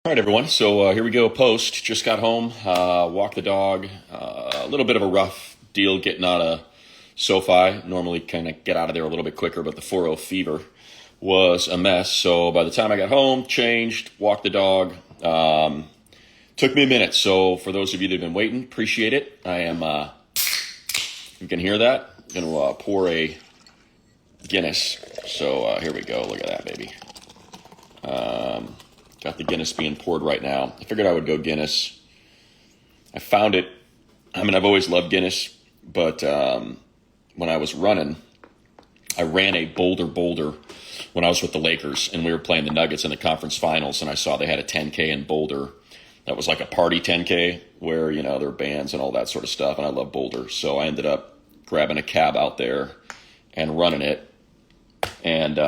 All right, everyone. So here we go. Post. Just got home, walked the dog. A little bit of a rough deal getting out of SoFi. Normally kind of get out of there a little bit quicker, but the 4:0 fever was a mess. So by the time I got home, changed, walked the dog. Took me a minute. So for those of you that have been waiting, appreciate it. I am, you can hear that. I'm going to pour a Guinness. So here we go. Look at that, baby. Got the Guinness being poured right now. I figured I would go Guinness. I found it. I mean, I've always loved Guinness, but when I was running, I ran a Boulder when I was with the Lakers, and we were playing the Nuggets in the conference finals, and I saw they had a 10K in Boulder. That was like a party 10K where, there were bands and all that sort of stuff, and I love Boulder. So I ended up grabbing a cab out there and running it, and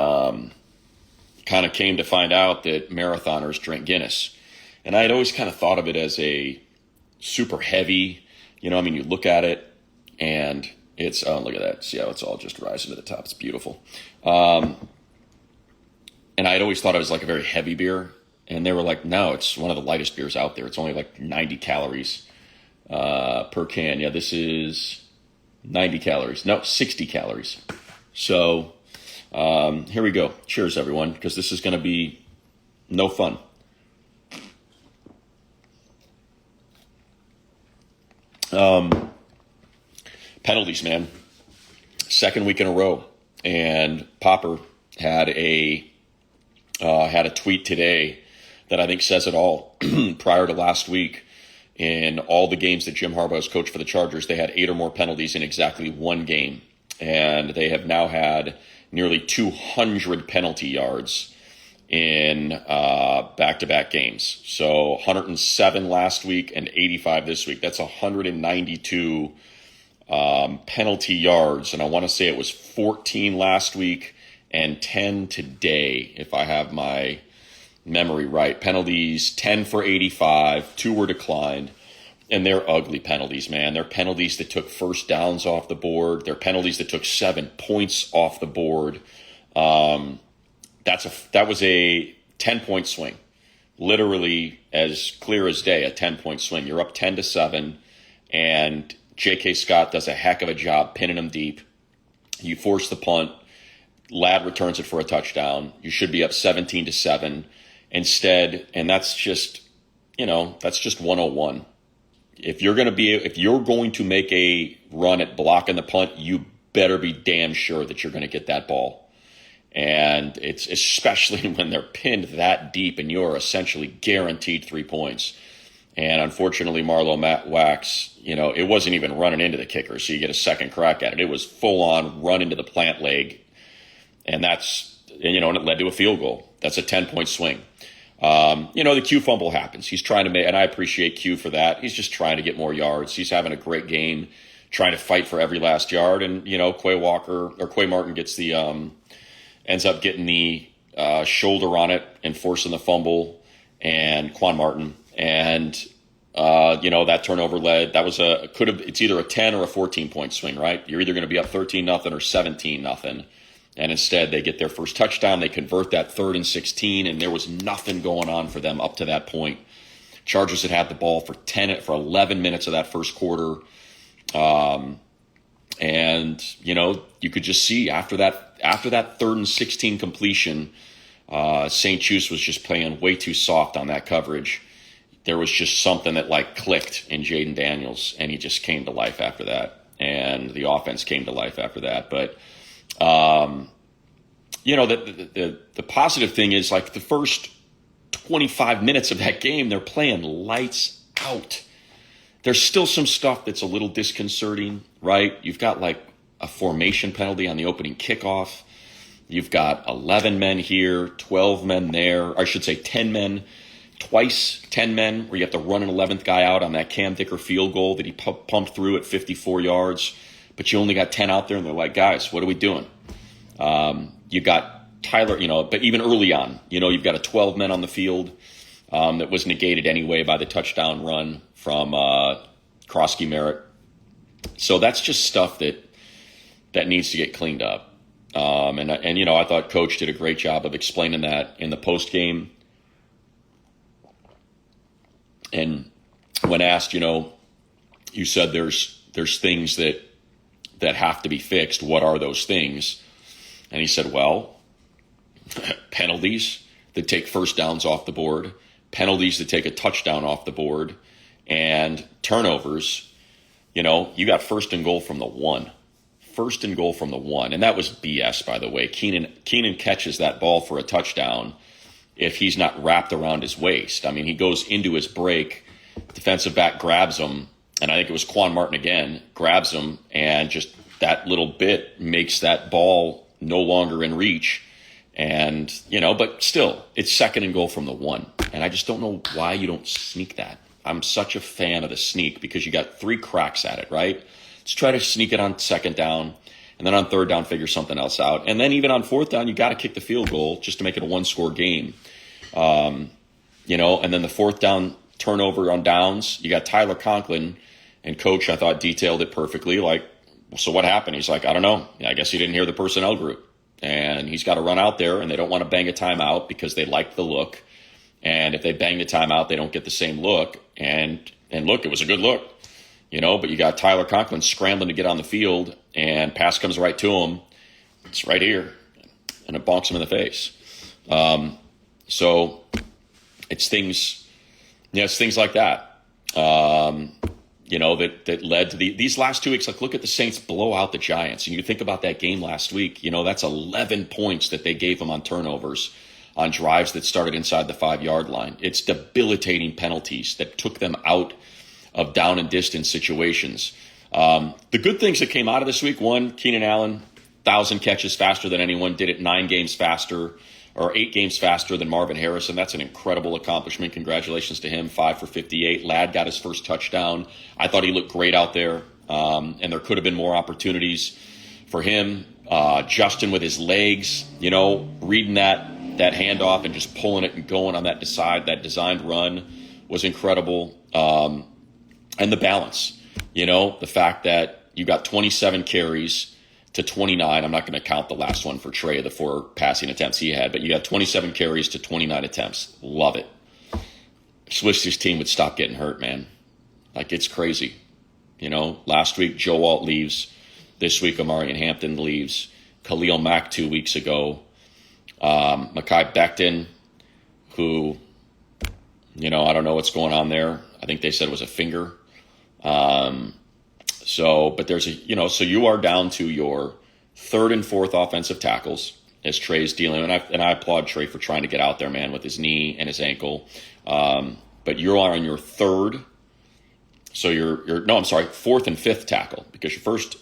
kind of came to find out that marathoners drink Guinness. And I had always kind of thought of it as a super heavy, you look at it and it's, oh, look at that. See how it's all just rising to the top. It's beautiful. And I had always thought it was like a very heavy beer. And they were like, no, it's one of the lightest beers out there. It's only like 90 calories per can. Yeah, this is 90 calories. No, 60 calories. So here we go. Cheers, everyone, because this is going to be no fun. Penalties, man. Second week in a row, and Popper had a tweet today that I think says it all. Prior to last week, in all the games that Jim Harbaugh has coached for the Chargers, they had 8 or more penalties in exactly one game, and they have now had nearly 200 penalty yards in back-to-back games. So 107 last week and 85 this week. That's 192 penalty yards. And I want to say it was 14 last week and 10 today, if I have my memory right. Penalties, 10 for 85, 2 were declined. And they're ugly penalties, man. They're penalties that took first downs off the board. They're penalties that took 7 points off the board. That was a 10-point swing, literally as clear as day. A 10-point swing. You're up 10-7, and J.K. Scott does a heck of a job pinning them deep. You force the punt. Ladd returns it for a touchdown. You should be up 17-7 instead, and that's just 101. If you're going to make a run at blocking the punt, you better be damn sure that you're going to get that ball. And it's especially when they're pinned that deep and you're essentially guaranteed 3 points. And unfortunately, Marlowe Wax, it wasn't even running into the kicker, so you get a second crack at it. It was full on run into the plant leg. And and it led to a field goal. That's a 10-point swing. The Q fumble happens. He's trying to make, and I appreciate Q for that. He's just trying to get more yards. He's having a great game, trying to fight for every last yard. And, Quay Martin gets ends up getting the shoulder on it and forcing the fumble, and Quan Martin. And, that turnover it's either a 10 or a 14-point swing, right? You're either going to be up 13-0 or 17-0. And instead, they get their first touchdown. They convert that 3rd and 16, and there was nothing going on for them up to that point. Chargers had the ball for 11 minutes of that first quarter. And you could just see after that 3rd and 16 completion, St. Juste was just playing way too soft on that coverage. There was just something that clicked in Jaden Daniels, and he just came to life after that. And the offense came to life after that. But the positive thing is the first 25 minutes of that game, they're playing lights out. There's still some stuff that's a little disconcerting, right? You've got a formation penalty on the opening kickoff. You've got 11 men here, 12 men there. I should say 10 men, twice 10 men, where you have to run an 11th guy out on that Cam Dicker field goal that he pumped through at 54 yards. But you only got 10 out there, and they're like, guys, what are we doing? You got Tyler, but even early on, you've got a 12 men on the field that was negated anyway by the touchdown run from Krosky Merritt. So that's just stuff that needs to get cleaned up. I thought Coach did a great job of explaining that in the post game And when asked, you said there's things that have to be fixed. What are those things? And he said, well, penalties that take first downs off the board, penalties that take a touchdown off the board, and turnovers. You got first and goal from the 1. First and goal from the 1. And that was BS, by the way. Keenan catches that ball for a touchdown if he's not wrapped around his waist. I mean, he goes into his break, defensive back grabs him, and I think it was Quan Martin again, grabs him, and just that little bit makes that ball no longer in reach. And, but still, it's second and goal from the 1. And I just don't know why you don't sneak that. I'm such a fan of the sneak because you got 3 cracks at it, right? Let's try to sneak it on second down, and then on third down, figure something else out. And then even on fourth down, you got to kick the field goal just to make it a 1-score game. And then the fourth down turnover on downs, you got Tyler Conklin, and Coach, I thought, detailed it perfectly. Like, so what happened? He's like, I don't know. I guess he didn't hear the personnel group. And he's got to run out there, and they don't want to bang a timeout because they like the look. And if they bang the timeout, they don't get the same look. And look, it was a good look, but you got Tyler Conklin scrambling to get on the field, and pass comes right to him. It's right here, and it bonks him in the face. So it's things like that, that led to these last 2 weeks. Like, look at the Saints blow out the Giants. And you think about that game last week, that's 11 points that they gave them on turnovers, on drives that started inside the 5-yard line. It's debilitating penalties that took them out of down and distance situations. The good things that came out of this week, one, Keenan Allen, 1,000 catches faster than anyone, did it 9 games faster, or 8 games faster than Marvin Harrison. That's an incredible accomplishment. Congratulations to him, 5 for 58. Ladd got his first touchdown. I thought he looked great out there, and there could have been more opportunities for him. Justin with his legs, reading that handoff and just pulling it and going on that designed run was incredible. And the balance, the fact that you got 27 carries to 29. I'm not going to count the last one for Trey, the 4 passing attempts he had, but you got 27 carries to 29 attempts. Love it. Just wish this team would stop getting hurt, man. Like, it's crazy. Last week Joe Alt leaves. This week Amarian Hampton leaves. Khalil Mack 2 weeks ago. Mekhi Becton, who, I don't know what's going on there. I think they said it was a finger. But there's so you are down to your 3rd and 4th offensive tackles as Trey's dealing. And I applaud Trey for trying to get out there, man, with his knee and his ankle. But you are on your 3rd. So you're 4th and 5th tackle, because your first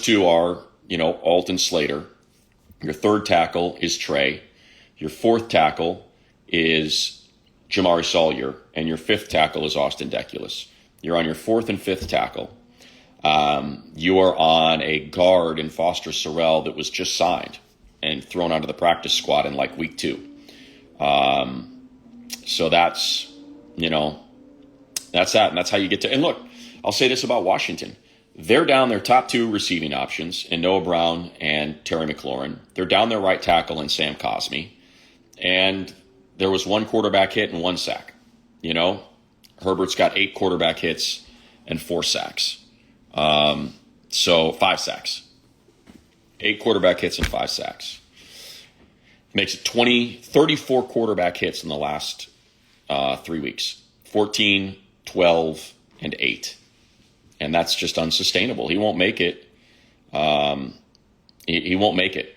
2 are, Alton Slater. Your 3rd tackle is Trey. Your 4th tackle is Jamari Sawyer. And your 5th tackle is Austin Deculus. You're on your 4th and 5th tackle. You are on a guard in Foster Sorrell that was just signed and thrown onto the practice squad in like week 2. So that's that. And that's how you get to. And look, I'll say this about Washington. They're down their top 2 receiving options in Noah Brown and Terry McLaurin. They're down their right tackle in Sam Cosmi. And there was 1 quarterback hit and 1 sack. Herbert's got 8 quarterback hits and 4 sacks. So 5 sacks. 8 quarterback hits and 5 sacks. Makes it 34 quarterback hits in the last 3 weeks. 14, 12, and 8. And that's just unsustainable. He won't make it. He won't make it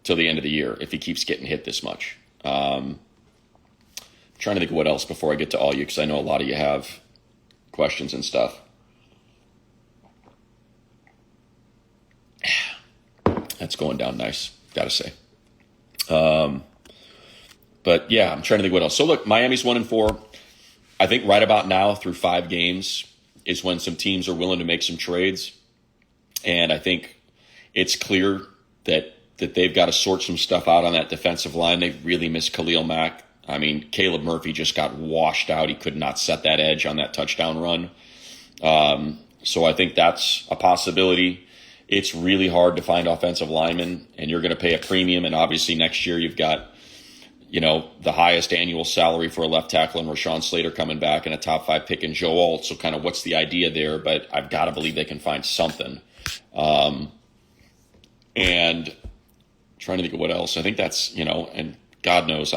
till the end of the year if he keeps getting hit this much. Trying to think of what else before I get to all you, because I know a lot of you have questions and stuff. That's going down nice, gotta say. But yeah, I'm trying to think what else. So look, Miami's 1-4. I think right about now through 5 games is when some teams are willing to make some trades. And I think it's clear that they've got to sort some stuff out on that defensive line. They really miss Khalil Mack. I mean, Caleb Murphy just got washed out. He could not set that edge on that touchdown run. So I think that's a possibility. It's really hard to find offensive linemen, and you're going to pay a premium. And obviously next year you've got, the highest annual salary for a left tackle and Rashawn Slater coming back and a top 5 pick in Joe Alt. So kind of what's the idea there? But I've got to believe they can find something. And trying to think of what else. I think that's, and God knows,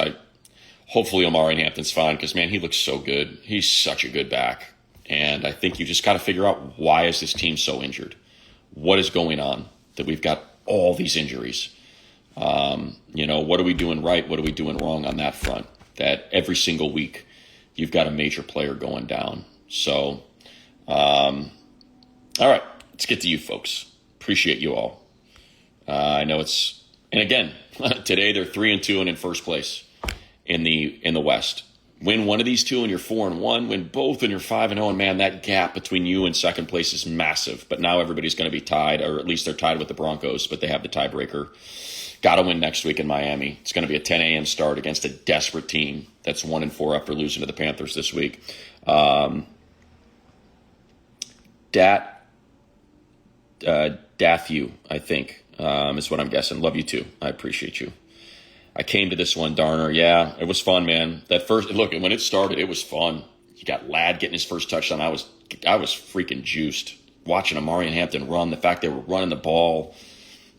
hopefully Omari Hampton's fine because, man, he looks so good. He's such a good back. And I think you just got to figure out, why is this team so injured? What is going on that we've got all these injuries? What are we doing right? What are we doing wrong on that front? That every single week you've got a major player going down. So, all right, let's get to you folks. Appreciate you all. I know and again, today they're 3-2 and in first place in the West. Win one of these two and you're 4-1. Win both and you're 5-0. And man, that gap between you and second place is massive. But now everybody's going to be tied, or at least they're tied with the Broncos, but they have the tiebreaker. Got to win next week in Miami. It's going to be a 10 a.m. start against a desperate team that's 1-4 after losing to the Panthers this week. Dathew, I think, is what I'm guessing. Love you too. I appreciate you. I came to this one, Darner. Yeah, it was fun, man. When it started, it was fun. You got Ladd getting his first touchdown. I was freaking juiced watching Omari and Hampton run. The fact they were running the ball,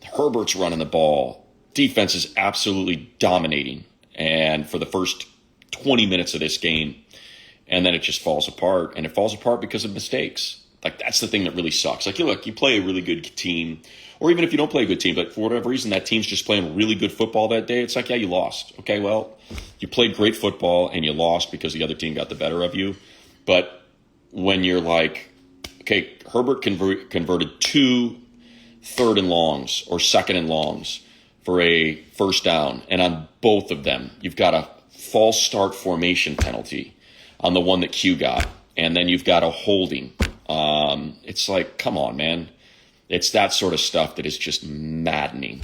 Herbert's running the ball. Defense is absolutely dominating. And for the first 20 minutes of this game, and then it just falls apart. And it falls apart because of mistakes. That's the thing that really sucks. You play a really good team, or even if you don't play a good team, but for whatever reason that team's just playing really good football that day, it's yeah, you lost. Okay, well, you played great football and you lost because the other team got the better of you. But when you're okay, Herbert converted 2 third and longs or second and longs for a first down, and on both of them, you've got a false start formation penalty on the one that Q got, and then you've got a holding. It's come on, man. It's that sort of stuff that is just maddening.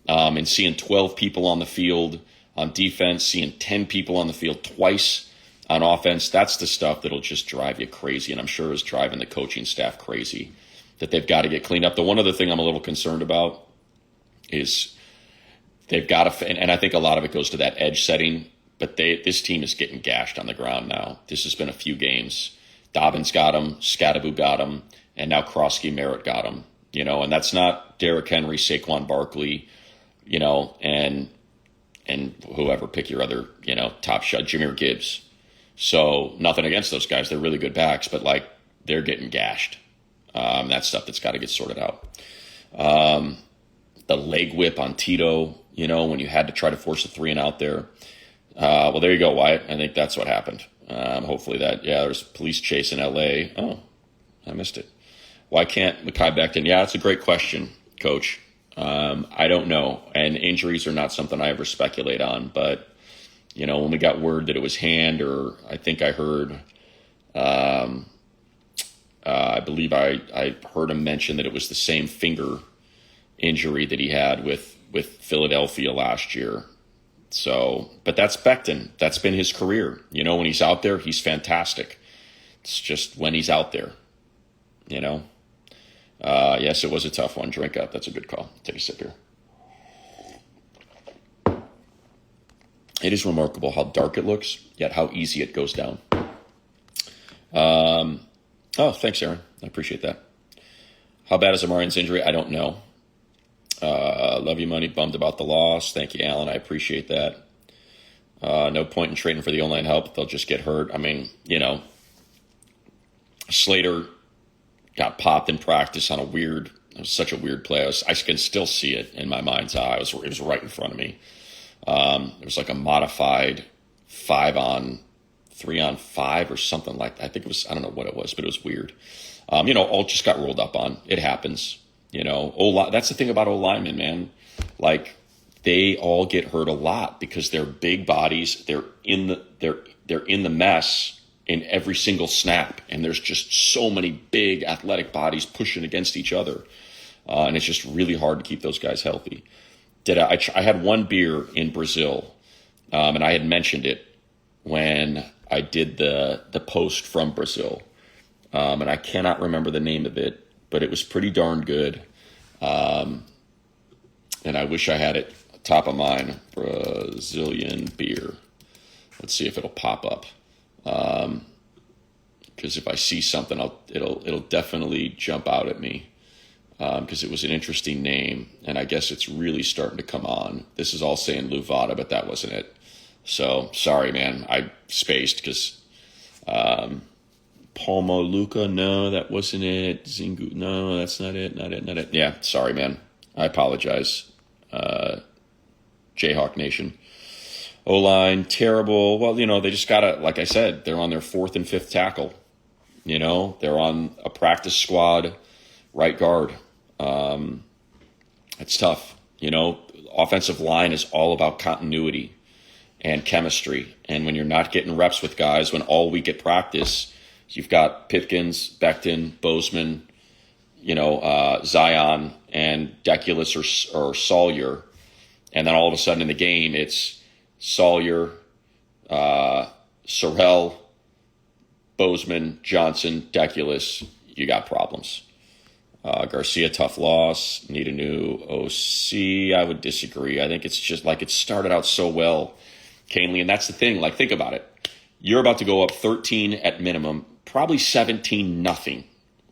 And seeing 12 people on the field on defense, seeing 10 people on the field twice on offense, that's the stuff that'll just drive you crazy, and I'm sure is driving the coaching staff crazy, that they've got to get cleaned up. The one other thing I'm a little concerned about is they've got to, and I think a lot of it goes to that edge setting, but this team is getting gashed on the ground now. This has been a few games. Dobbins got him, Scatterbo got him, and now Krosky Merritt got him. And that's not Derrick Henry, Saquon Barkley, and whoever, pick your other, top shot, Jahmyr Gibbs. So nothing against those guys. They're really good backs, but they're getting gashed. That's stuff that's got to get sorted out. The leg whip on Tito, when you had to try to force a 3 and out there. Well, there you go, Wyatt. I think that's what happened. Hopefully there's police chase in LA. Oh, I missed it. Why can't Mekhi Becton? Yeah, that's a great question, Coach. I don't know. And injuries are not something I ever speculate on. But, when we got word that it was hand, or I think I heard, I believe I heard him mention that it was the same finger injury that he had with Philadelphia last year. So, but that's Becton. That's been his career. When he's out there, he's fantastic. It's just when he's out there, Yes, it was a tough one. Drink up. That's a good call. Take a sip here. It is remarkable how dark it looks, yet how easy it goes down. Oh, thanks, Aaron. I appreciate that. How bad is Amarian's injury? I don't know. Love you, money. Bummed about the loss. Thank you, Alan. I appreciate that. No point in trading for the online help. They'll just get hurt. I mean, Slater got popped in practice on it was such a weird play. I can still see it in my mind's eye. It was right in front of me. It was a modified 5-on, 3-on-5 or something like that. I think it was, I don't know what it was, but it was weird. All just got rolled up on. It happens. That's the thing about O-linemen, man. They all get hurt a lot because they're big bodies. They're in the mess in every single snap, and there's just so many big athletic bodies pushing against each other, and it's just really hard to keep those guys healthy. I had one beer in Brazil, and I had mentioned it when I did the post from Brazil, and I cannot remember the name of it, but it was pretty darn good, and I wish I had it top of mind. Brazilian beer. Let's see if it'll pop up. Because if I see something, it'll definitely jump out at me. Because it was an interesting name, and I guess it's really starting to come on. This is all saying Luvata, but that wasn't it. So sorry, man. I spaced because Palmoluca, no, that wasn't it. Zingu, no, that's not it. Not it. Yeah, sorry, man. I apologize. Jayhawk Nation. O-line, terrible. Well, they just got to, like I said, they're on their 4th and 5th tackle. They're on a practice squad right guard. It's tough. Offensive line is all about continuity and chemistry. And when you're not getting reps with guys, when all week at practice, you've got Pipkins, Becton, Bozeman, Zion, and Deculus or Sawyer. And then all of a sudden in the game, it's Sawyer, Sorrell, Bozeman, Johnson, Deculus. You got problems. Garcia, tough loss. Need a new OC. I would disagree. I think it's just like it started out so well, Canely, and that's the thing. Like, think about it. You're about to go up 13 at minimum, probably 17-0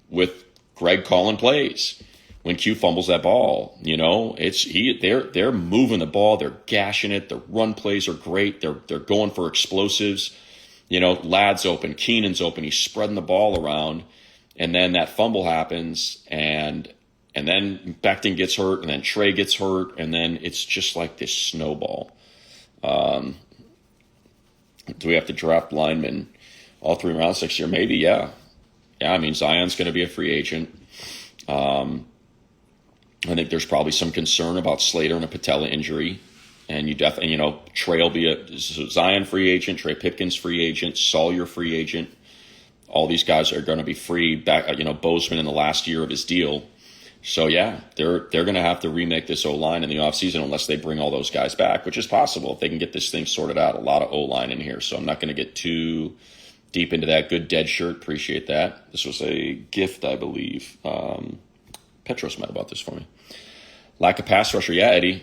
with Greg calling plays when Q fumbles that ball. They're moving the ball, they're gashing it. The run plays are great. They're going for explosives. Ladd's open, Keenan's open. He's spreading the ball around. And then that fumble happens, and then Becton gets hurt, and then Trey gets hurt, and then it's just like this snowball. Do we have to draft linemen all 3 rounds next year? Maybe, yeah. Yeah, I mean, Zion's going to be a free agent. I think there's probably some concern about Slater and a patella injury. And you definitely, Trey will be Zion free agent, Trey Pipkins free agent, Sawyer free agent. All these guys are going to be free back, Bozeman in the last year of his deal. So, yeah, they're going to have to remake this O-line in the offseason unless they bring all those guys back, which is possible if they can get this thing sorted out. A lot of O-line in here, so I'm not going to get too deep into that. Good dead shirt. Appreciate that. This was a gift, I believe. Petros might have bought this for me. Lack of pass rusher. Yeah, Eddie.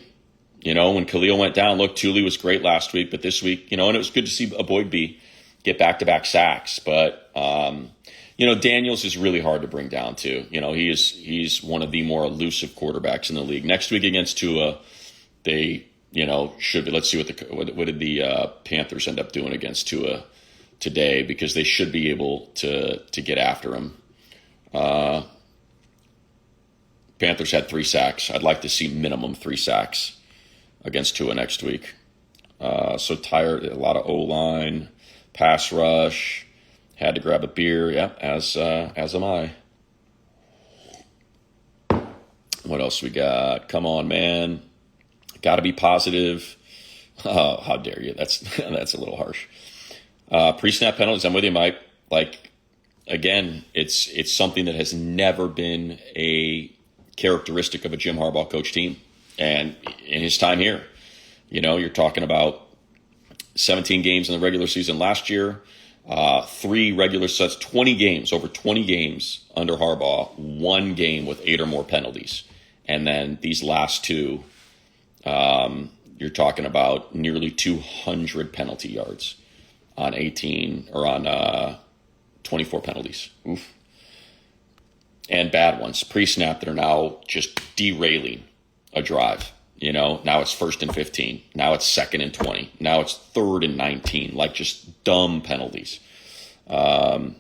When Khalil went down, look, Thule was great last week, but this week, and it was good to see Boyd B get back-to-back sacks. But, Daniels is really hard to bring down, too. He's one of the more elusive quarterbacks in the league. Next week against Tua, they, should be. Let's see what did the Panthers end up doing against Tua today, because they should be able to get after him. Panthers had 3 sacks. I'd like to see minimum 3 sacks against Tua next week. So tired, a lot of O-line, pass rush, had to grab a beer. Yeah, as am I. What else we got? Come on, man. Got to be positive. Oh, how dare you? That's a little harsh. Pre-snap penalties, I'm with you, Mike. Like, again, it's something that has never been a characteristic of a Jim Harbaugh coach team. And in his time here, you're talking about 17 games in the regular season last year, 3 regular sets, 20 games, over 20 games under Harbaugh, 1 game with 8 or more penalties. And then these last 2, you're talking about nearly 200 penalty yards on 24 penalties. Oof. And bad ones, pre-snap, that are now just derailing a drive. Now it's 1st and 15. Now it's 2nd and 20. Now it's 3rd and 19. Like, just dumb penalties. Austin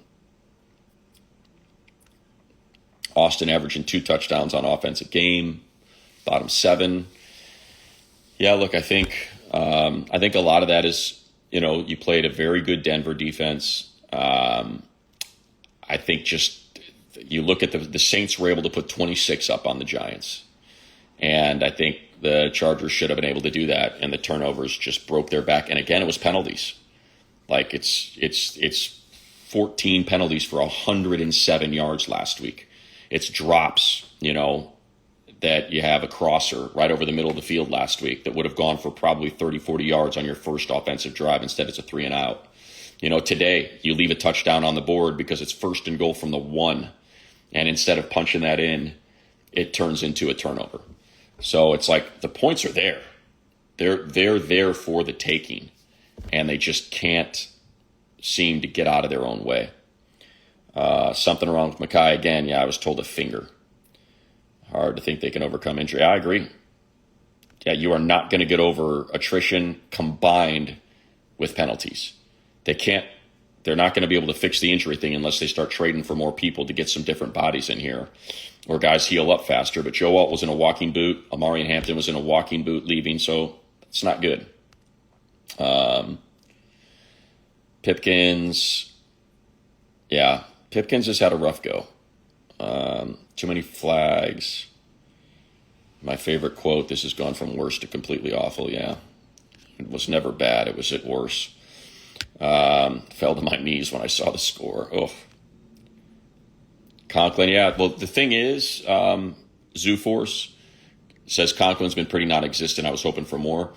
averaging 2 touchdowns on offense a game, bottom 7. Yeah, look, I think a lot of that is, you played a very good Denver defense. I think just you look at the Saints were able to put 26 up on the Giants. And I think the Chargers should have been able to do that, and the turnovers just broke their back. And again, it was penalties. Like, it's 14 penalties for 107 yards last week. It's drops, that you have a crosser right over the middle of the field last week that would have gone for probably 30, 40 yards on your first offensive drive. Instead, it's a 3 and out. Today you leave a touchdown on the board because it's 1st and goal from the 1. And instead of punching that in, it turns into a turnover. So it's like the points are there. They're there for the taking, and they just can't seem to get out of their own way. Something wrong with Mekhi again. Yeah, I was told a finger. Hard to think they can overcome injury. I agree. Yeah, you are not going to get over attrition combined with penalties. They're not going to be able to fix the injury thing unless they start trading for more people to get some different bodies in here, or guys heal up faster. But Joe Alt was in a walking boot. Amari Hampton was in a walking boot leaving, so it's not good. Pipkins, yeah, Pipkins has had a rough go. Too many flags. My favorite quote, this has gone from worse to completely awful, yeah. It was never bad, it was at worse. Fell to my knees when I saw the score. Oh. Conklin, yeah, well, the thing is, ZooForce says Conklin's been pretty non-existent. I was hoping for more.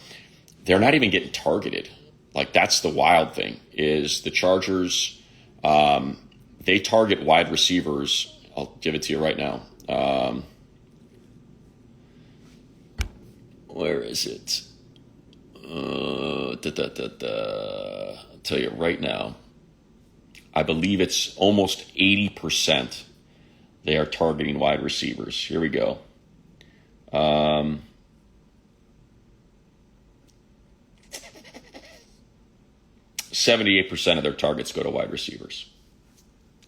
They're not even getting targeted. Like, that's the wild thing, is the Chargers, they target wide receivers. I'll give it to you right now. Where is it? I'll tell you right now. I believe it's almost 80% they are targeting wide receivers. Here we go. 78% of their targets go to wide receivers.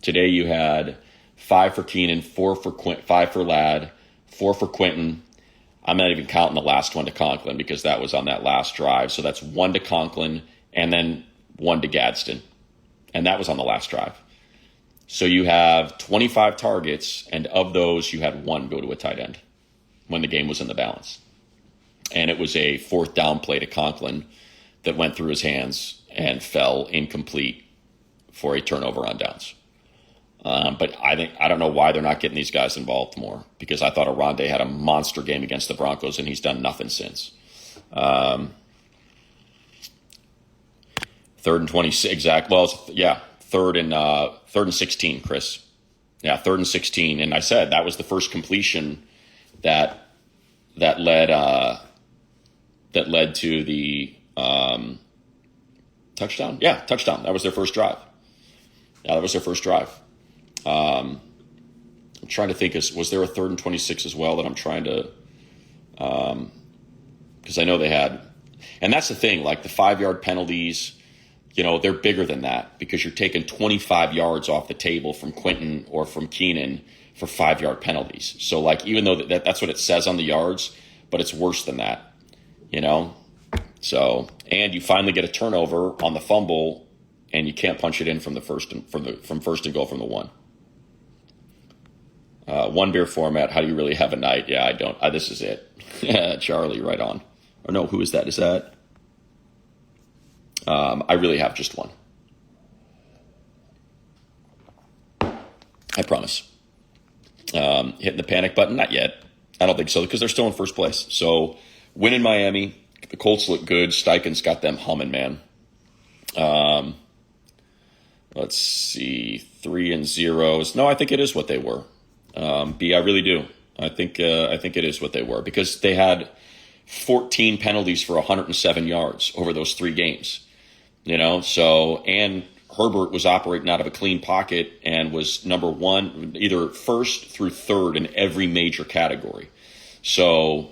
Today you had 5 for Keenan, 5 for Ladd, 4 for Quentin. I'm not even counting the last one to Conklin because that was on that last drive. So that's 1 to Conklin and then 1 to Gadsden. And that was on the last drive. So you have 25 targets, and of those, you had 1 go to a tight end when the game was in the balance. And it was a 4th down play to Conklin that went through his hands and fell incomplete for a turnover on downs. But I don't know why they're not getting these guys involved more, because I thought Arande had a monster game against the Broncos, and he's done nothing since. 3rd and 26, exact. Well, yeah, 3rd and 16, Chris. Yeah, 3rd and 16, and I said that was the first completion that led to the touchdown. Yeah, touchdown. That was their first drive. I'm trying to think, was there a 3rd and 26 as well that I'm trying to, because I know they had, and that's the thing, like the 5-yard penalties, they're bigger than that because you're taking 25 yards off the table from Quentin or from Keenan for 5-yard penalties. So like, even though that's what it says on the yards, but it's worse than that, So, and you finally get a turnover on the fumble, and you can't punch it in from first and goal from the 1. 1 beer format. How do you really have a night? Yeah, I don't. This is it. Charlie, right on. Or no, who is that? Is that? I really have just 1. I promise. Hitting the panic button? Not yet. I don't think so, because they're still in first place. So, win in Miami. The Colts look good. Steichen's got them humming, man. Let's see. 3-0. No, I think it is what they were. B, I really do. I think it is what they were, because they had 14 penalties for 107 yards over those 3 games. So, and Herbert was operating out of a clean pocket and was number 1, either 1st through 3rd in every major category. So,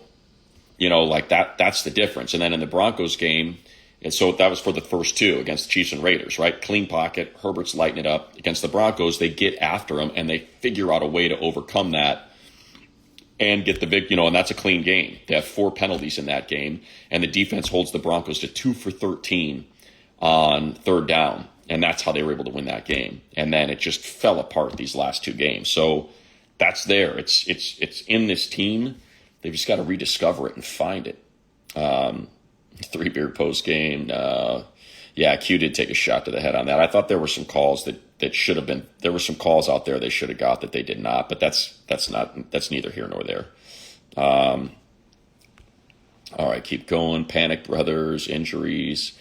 like that's the difference. And then in the Broncos game, and so that was for the first 2 against the Chiefs and Raiders, right? Clean pocket, Herbert's lighting it up. Against the Broncos, they get after him, and they figure out a way to overcome that and get the big, and that's a clean game. They have 4 penalties in that game, and the defense holds the Broncos to 2 for 13 on 3rd down, and that's how they were able to win that game. And then it just fell apart these last 2 games. So that's there. It's in this team. They've just got to rediscover it and find it. 3-beer post game. Yeah, Q did take a shot to the head on that. I thought there were some calls that should have been. There were some calls out there they should have got that they did not. But that's neither here nor there. All right, keep going. Panic Brothers, injuries,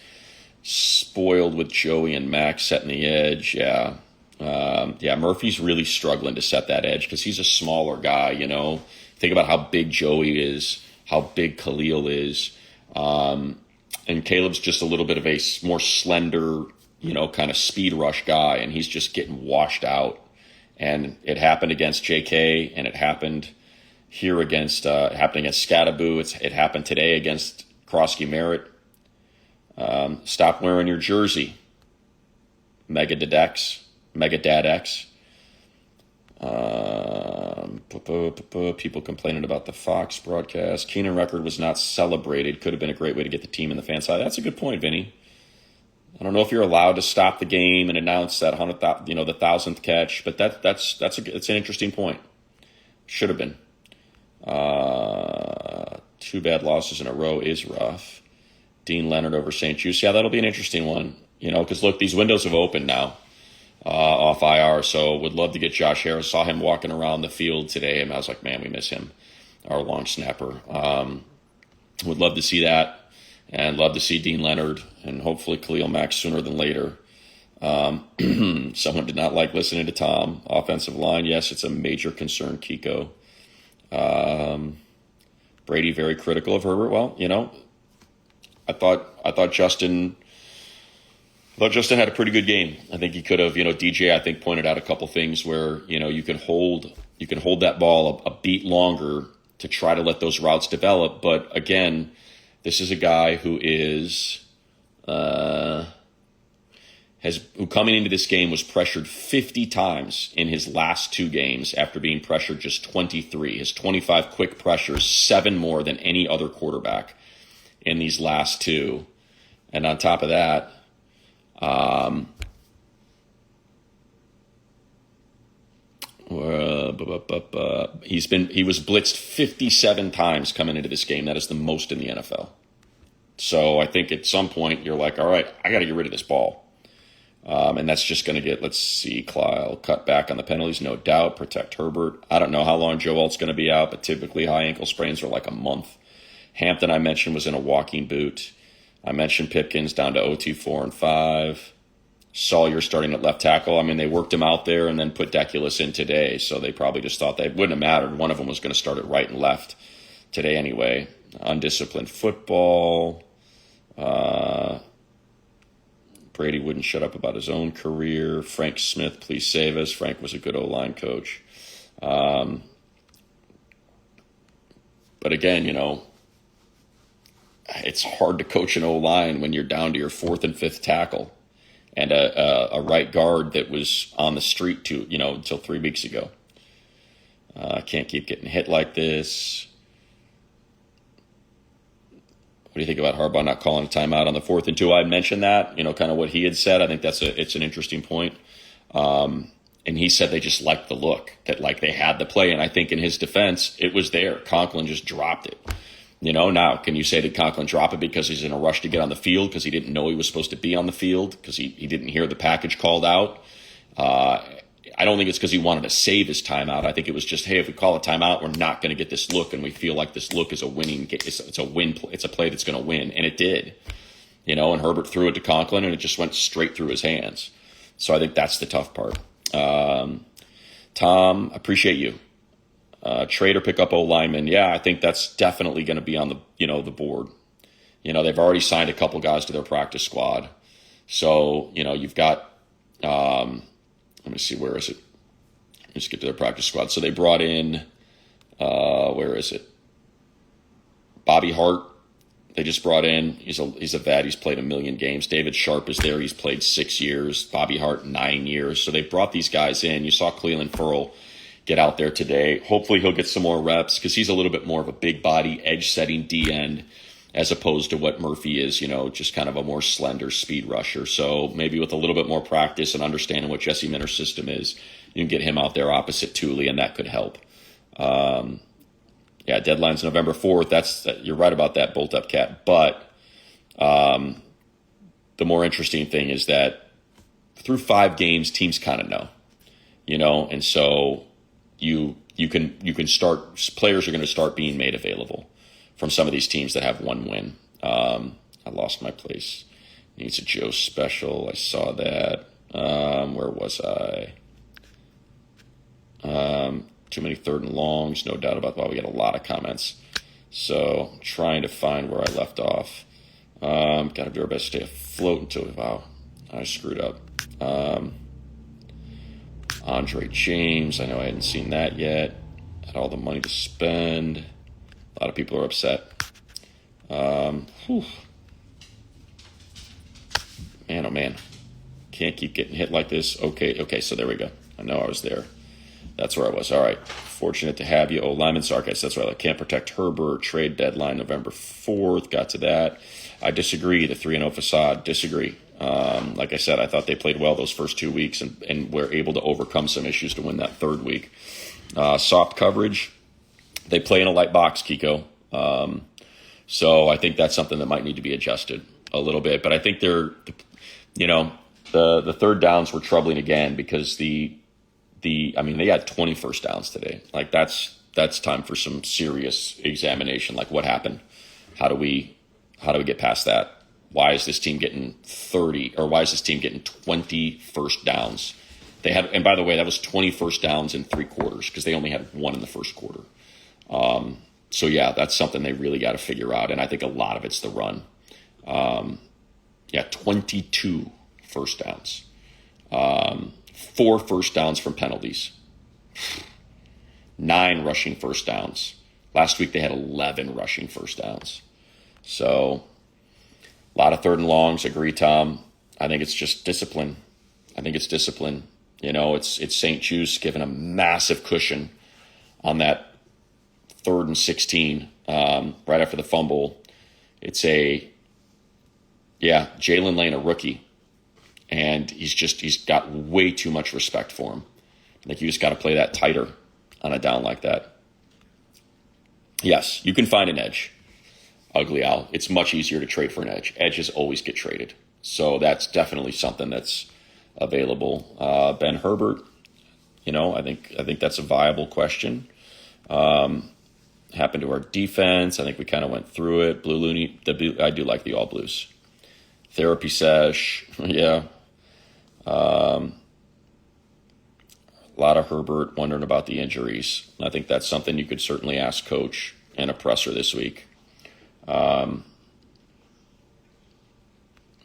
spoiled with Joey and Max setting the edge. Yeah, Murphy's really struggling to set that edge because he's a smaller guy. Think about how big Joey is, how big Khalil is. And Caleb's just a little bit of a more slender, kind of speed rush guy, and he's just getting washed out. And it happened against JK, and it happened here against Scattaboo. It happened today against Krosky Merritt. Stop wearing your jersey, Mega Dad X. People complaining about the Fox broadcast. Keenan record was not celebrated. Could have been a great way to get the team in the fan side. That's a good point, Vinny. I don't know if you're allowed to stop the game and announce that the 1,000th catch, but that's an interesting point. Should have been. 2 bad losses in a row is rough. Dean Leonard over St. Juice. Yeah, that'll be an interesting one. Because look, these windows have opened now. Off IR, so would love to get Josh Harris. Saw him walking around the field today, and I was like, man, we miss him, our long snapper. Would love to see that, and love to see Dean Leonard, and hopefully Khalil Mack sooner than later. Someone did not like listening to Tom. Offensive line, yes, it's a major concern, Kiko. Brady very critical of Herbert. Well, I thought Justin had a pretty good game. I think he could have, DJ, I think, pointed out a couple things where, you can hold that ball a beat longer to try to let those routes develop. But again, this is a guy who who coming into this game was pressured 50 times in his last 2 games after being pressured just 23. His 25 quick pressures, 7 more than any other quarterback in these last 2. And on top of that, he was blitzed 57 times coming into this game. That is the most in the NFL. So I think at some point you're like, all right, I got to get rid of this ball. And that's just going to get, let's see, Kyle cut back on the penalties, no doubt, protect Herbert. I don't know how long Joe Alt's going to be out, but typically high ankle sprains are like a month. Hampton, I mentioned, was in a walking boot. I mentioned Pipkins down to OT 4 and 5. Sawyer starting at left tackle. I mean, they worked him out there and then put Deculus in today, so they probably just thought they wouldn't have mattered. One of them was going to start at right and left today anyway. Undisciplined football. Brady wouldn't shut up about his own career. Frank Smith, please save us. Frank was a good O-line coach. But again, it's hard to coach an O-line when you're down to your 4th and 5th tackle and a right guard that was on the street until 3 weeks ago. Can't keep getting hit like this. What do you think about Harbaugh not calling a timeout on the 4th and 2? I mentioned that, kind of what he had said. I think it's an interesting point. And he said they just liked the look, that like they had the play. And I think in his defense, it was there. Conklin just dropped it. Now, can you say, did Conklin drop it because he's in a rush to get on the field because he didn't know he was supposed to be on the field because he didn't hear the package called out? I don't think it's because he wanted to save his timeout. I think it was just, hey, if we call a timeout, we're not going to get this look, and we feel like this look is a winning. It's a win. It's a play that's going to win, and it did. And Herbert threw it to Conklin, and it just went straight through his hands. So I think that's the tough part. Tom, appreciate you. Trade or pick up O-lineman. Yeah, I think that's definitely going to be on the the board. They've already signed a couple guys to their practice squad. So, you've got, let me see, where is it? Let's get to their practice squad. So they brought in, where is it? Bobby Hart. They just brought in. He's a vet. He's played 1 million games. David Sharp is there. He's played 6 years. Bobby Hart, 9 years. So they brought these guys in. You saw Cleveland Furl get out there today. Hopefully he'll get some more reps because he's a little bit more of a big body, edge-setting D-end as opposed to what Murphy is, just kind of a more slender speed rusher. So maybe with a little bit more practice and understanding what Jesse Minter's system is, you can get him out there opposite Thule, and that could help. Deadline's November 4th. You're right about that, Bolt Up Cat. But the more interesting thing is that through 5 games, teams kind of know, and so you can start. Players are going to start being made available from some of these teams that have 1 win. I lost my place. Needs a Joe special. I saw that. Where was I? Too many 3rd and longs. No doubt about that. We got a lot of comments. So trying to find where I left off. Got to do our best to stay afloat until, wow, I screwed up. Andre James, I know I hadn't seen that yet. Had all the money to spend. A lot of people are upset. Man, oh man. Can't keep getting hit like this. Okay, so there we go. I know I was there. That's where I was. All right. Fortunate to have you. Oh, Lyman Sarkis. That's right. I can't protect Herbert. Trade deadline November 4th. Got to that. I disagree. The 3-0 facade. Disagree. Like I said, I thought they played well those first 2 weeks and were able to overcome some issues to win that third week. Soft coverage. They play in a light box, Kiko. So I think that's something that might need to be adjusted a little bit. But I think the third downs were troubling again because they had 20 first downs today. Like that's time for some serious examination. Like what happened? How do we get past that? Why is this team getting 30 or why is this team getting 20 first downs? And by the way, that was 20 first downs in 3 quarters because they only had one in the first quarter. So yeah, that's something they really got to figure out. And I think a lot of it's the run. 22 first downs. 4 first downs from penalties. 9 rushing first downs. Last week they had 11 rushing first downs. So a lot of third and longs. Agree, Tom. I think it's just discipline. It's St. Juice giving a massive cushion on that 3rd and 16 right after the fumble. It's Jalen Lane, a rookie. And he's got way too much respect for him. Like you just got to play that tighter on a down like that. Yes, you can find an edge. Ugly Al. It's much easier to trade for an edge. Edges always get traded. So that's definitely something that's available. Ben Herbert, I think that's a viable question. Happened to our defense. I think we kind of went through it. Blue Looney, I do like the All Blues. Therapy sesh, yeah. A lot of Herbert wondering about the injuries. I think that's something you could certainly ask Coach and a presser this week.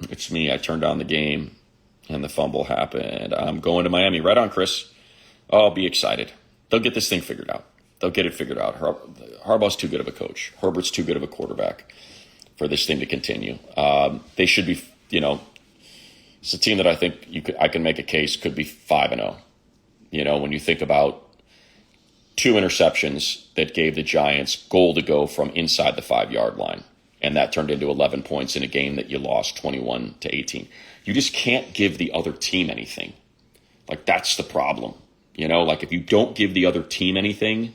It's me. I turned on the game, and the fumble happened. I'm going to Miami. Right on, Chris. I'll be excited. They'll get this thing figured out. They'll get it figured out. Harbaugh's too good of a coach. Herbert's too good of a quarterback for this thing to continue. They should be, it's a team that I think I can make a case could be 5-0. When you think about 2 interceptions that gave the Giants goal to go from inside the 5-yard line, and that turned into 11 points in a game that you lost 21-18. You just can't give the other team anything. Like that's the problem. Like if you don't give the other team anything,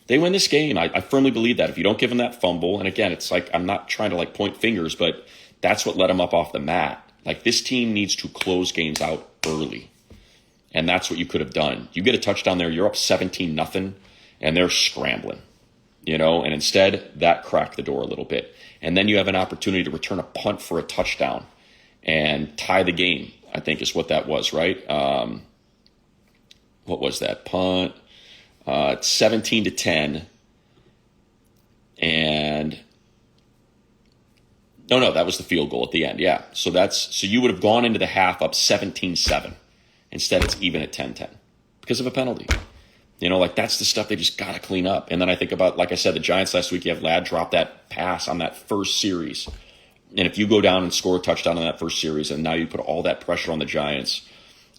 they win this game. I firmly believe that. If you don't give them that fumble, and again, it's like I'm not trying to point fingers, but that's what let them up off the mat. Like this team needs to close games out early, and that's what you could have done. You get a touchdown there, you're up 17-0, and they're scrambling, and instead that cracked the door a little bit. And then you have an opportunity to return a punt for a touchdown and tie the game, I think is what that was, right? What was that punt? 17-10, and no, that was the field goal at the end. Yeah, so you would have gone into the half up 17-7. Instead, it's even at 10-10 because of a penalty. That's the stuff they just got to clean up. And then I think about, like I said, the Giants last week. You have Ladd drop that pass on that first series, and if you go down and score a touchdown on that first series, and now you put all that pressure on the Giants.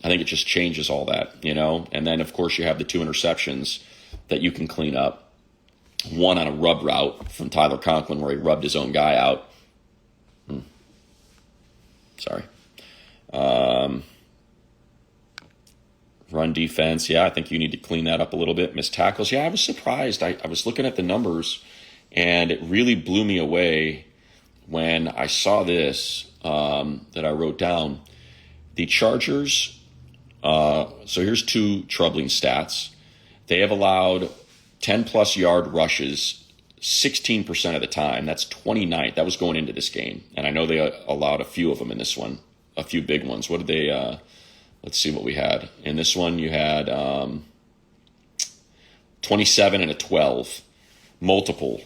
I think it just changes all that, And then, of course, you have the 2 interceptions that you can clean up. One on a rub route from Tyler Conklin where he rubbed his own guy out. Sorry. Run defense, I think you need to clean that up a little bit. Missed tackles, I was surprised. I was looking at the numbers, and it really blew me away when I saw this that I wrote down. The Chargers... so here's 2 troubling stats. They have allowed 10-plus yard rushes 16% of the time. That's 29th. That was going into this game. And I know they allowed a few of them in this one, a few big ones. What did they let's see what we had. In this one, you had 27 and a 12. Multiple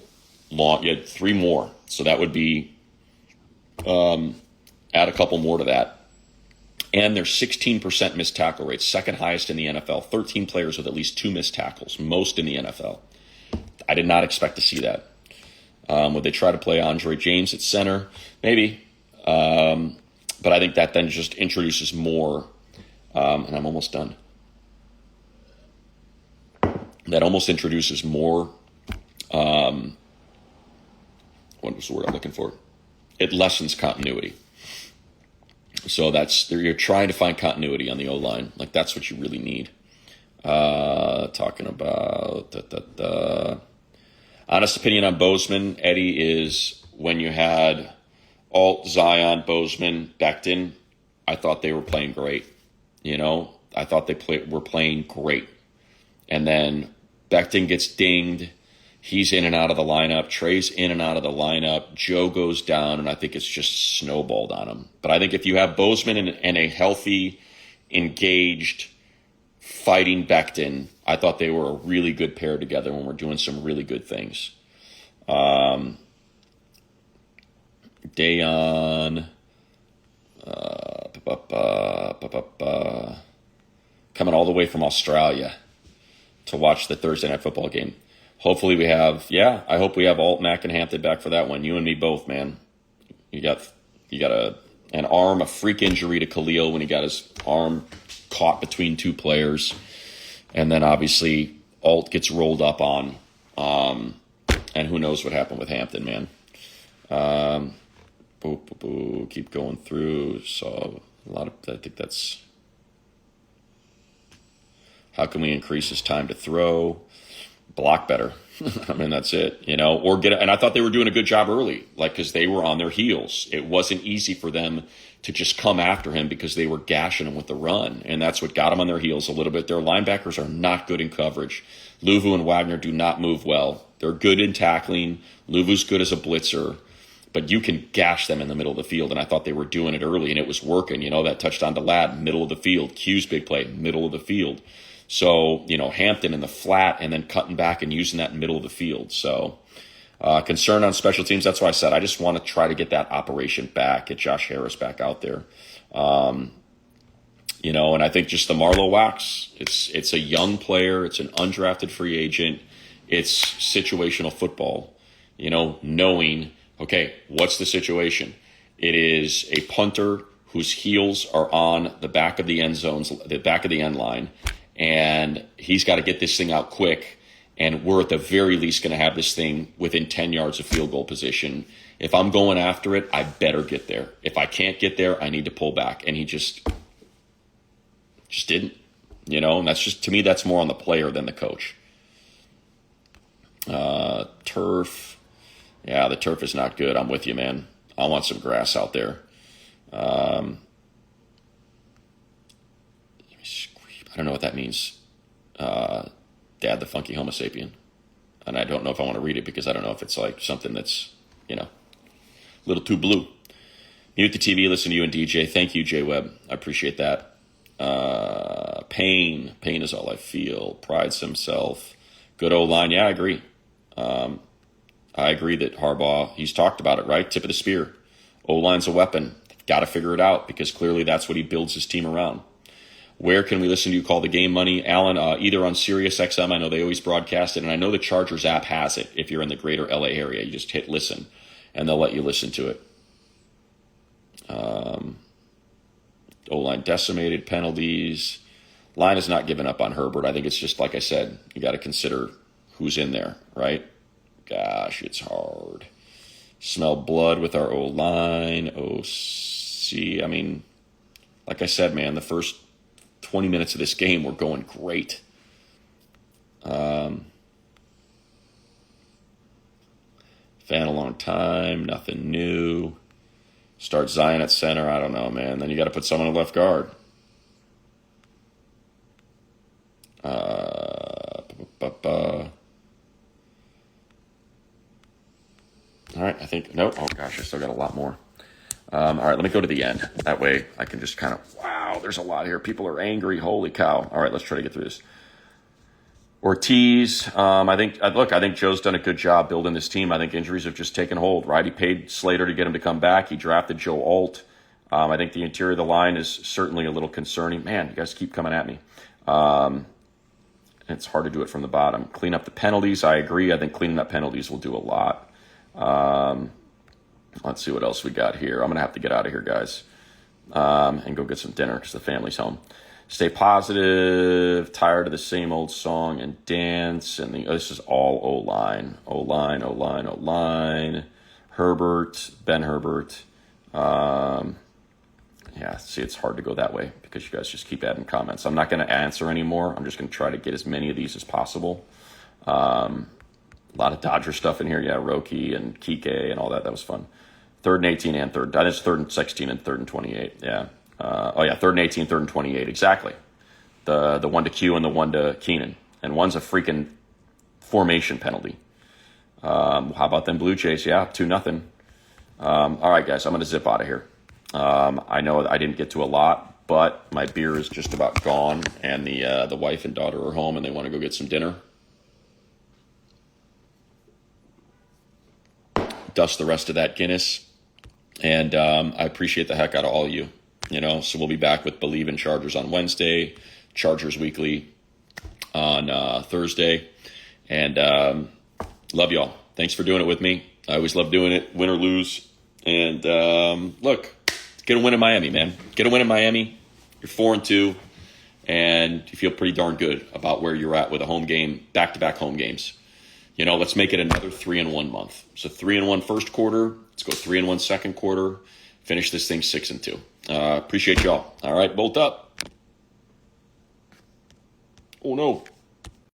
long. You had 3 more, so that would be add a couple more to that. And their 16% missed tackle rate, second highest in the NFL. 13 players with at least 2 missed tackles, most in the NFL. I did not expect to see that. Would they try to play Andre James at center? Maybe. But I think that then just introduces more, and I'm almost done. That almost introduces more, what was the word I'm looking for? It lessens continuity. So you're trying to find continuity on the O-line. Like, that's what you really need. Talking about honest opinion on Bozeman, Eddie, is when you had Alt, Zion, Bozeman, Becton, I thought they were playing great. I thought they were playing great. And then Becton gets dinged. He's in and out of the lineup. Trey's in and out of the lineup. Joe goes down, and I think it's just snowballed on him. But I think if you have Bozeman and a healthy, engaged, fighting Becton, I thought they were a really good pair together when we're doing some really good things. Dayon, coming all the way from Australia to watch the Thursday Night Football game. Hopefully we have, I hope we have Alt, Mack, and Hampton back for that one. You and me both, man. You got a freak injury to Khalil when he got his arm caught between 2 players. And then obviously Alt gets rolled up on. And who knows what happened with Hampton, man. Keep going through. So I think that's, how can we increase his time to throw? Block better. I mean, that's it, or and I thought they were doing a good job early, because they were on their heels. It wasn't easy for them to just come after him because they were gashing him with the run. And that's what got them on their heels a little bit. Their linebackers are not good in coverage. Luvu and Wagner do not move well. They're good in tackling. Luvu's good as a blitzer, but you can gash them in the middle of the field. And I thought they were doing it early, and it was working. That touchdown to Ladd, middle of the field. Q's big play, middle of the field. So, Hampton in the flat and then cutting back and using that in the middle of the field. So, concern on special teams. That's why I said I just want to try to get that operation back, get Josh Harris back out there. And I think just the Marlowe Wax, it's a young player. It's an undrafted free agent. It's situational football, knowing, okay, what's the situation? It is a punter whose heels are on the back of the end zones, the back of the end line. And he's got to get this thing out quick. And we're at the very least going to have this thing within 10 yards of field goal position. If I'm going after it, I better get there. If I can't get there, I need to pull back. And he just didn't, and that's just, to me, that's more on the player than the coach. Turf. Yeah, the turf is not good. I'm with you, man. I want some grass out there. I don't know what that means. Dad the Funky Homo Sapien. And I don't know if I want to read it because I don't know if it's like something that's, a little too blue. Mute the TV, listen to you and DJ. Thank you, J Webb. I appreciate that. Pain is all I feel. Prides himself. Good O-line. Yeah, I agree. I agree that Harbaugh, he's talked about it, right? Tip of the spear. O-line's a weapon. Got to figure it out because clearly that's what he builds his team around. Where can we listen to you call the game money? Alan, either on Sirius XM, I know they always broadcast it, and I know the Chargers app has it. If you're in the greater LA area, you just hit listen, and they'll let you listen to it. O-line decimated, penalties. Line is not giving up on Herbert. I think it's just, like I said, you got to consider who's in there, right? Gosh, it's hard. Smell blood with our O-line. OC, I mean, like I said, man, the first 20 minutes of this game were going great. Fan a long time, nothing new. Start Zion at center, I don't know, man. Then you got to put someone at left guard. All right, I think, nope. Oh, gosh, I still got a lot more. All right, let me go to the end. That way I can just kind of, wow, there's a lot here. People are angry. Holy cow. All right, let's try to get through this. Ortiz, I think Joe's done a good job building this team. I think injuries have just taken hold, right? He paid Slater to get him to come back. He drafted Joe Alt. I think the interior of the line is certainly a little concerning. Man, you guys keep coming at me. It's hard to do it from the bottom. Clean up the penalties. I agree. I think cleaning up penalties will do a lot. Let's see what else we got here. I'm going to have to get out of here, guys, and go get some dinner because the family's home. Stay positive, tired of the same old song and dance. And this is all O-line. O-line, O-line, O-line. Herbert, Ben Herbert. Yeah, see, it's hard to go that way because you guys just keep adding comments. I'm not going to answer anymore. I'm just going to try to get as many of these as possible. A lot of Dodger stuff in here. Yeah, Roki and Kike and all that. That was fun. 3rd and 18 and 3rd. That is 3rd and 16 and 3rd and 28. Yeah. 3rd and 18, 3rd and 28. Exactly. The one to Q and the one to Keenan. And one's a freaking formation penalty. How about them Blue Jays? Yeah, 2-0. All right, guys, I'm going to zip out of here. I know I didn't get to a lot, but my beer is just about gone, and the wife and daughter are home, and they want to go get some dinner. Dust the rest of that Guinness, and I appreciate the heck out of all of you. So we'll be back with Believe in Chargers on Wednesday, Chargers Weekly on Thursday, and love y'all. Thanks for doing it with me. I always love doing it, win or lose. And look, get a win in Miami, man. Get a win in Miami. You're 4-2, and you feel pretty darn good about where you're at with a home game, back-to-back home games. Let's make it another 3-1 month. So 3-1 first quarter. Let's go 3-1 second quarter. Finish this thing 6-2. Appreciate y'all. All right, bolt up. Oh, no.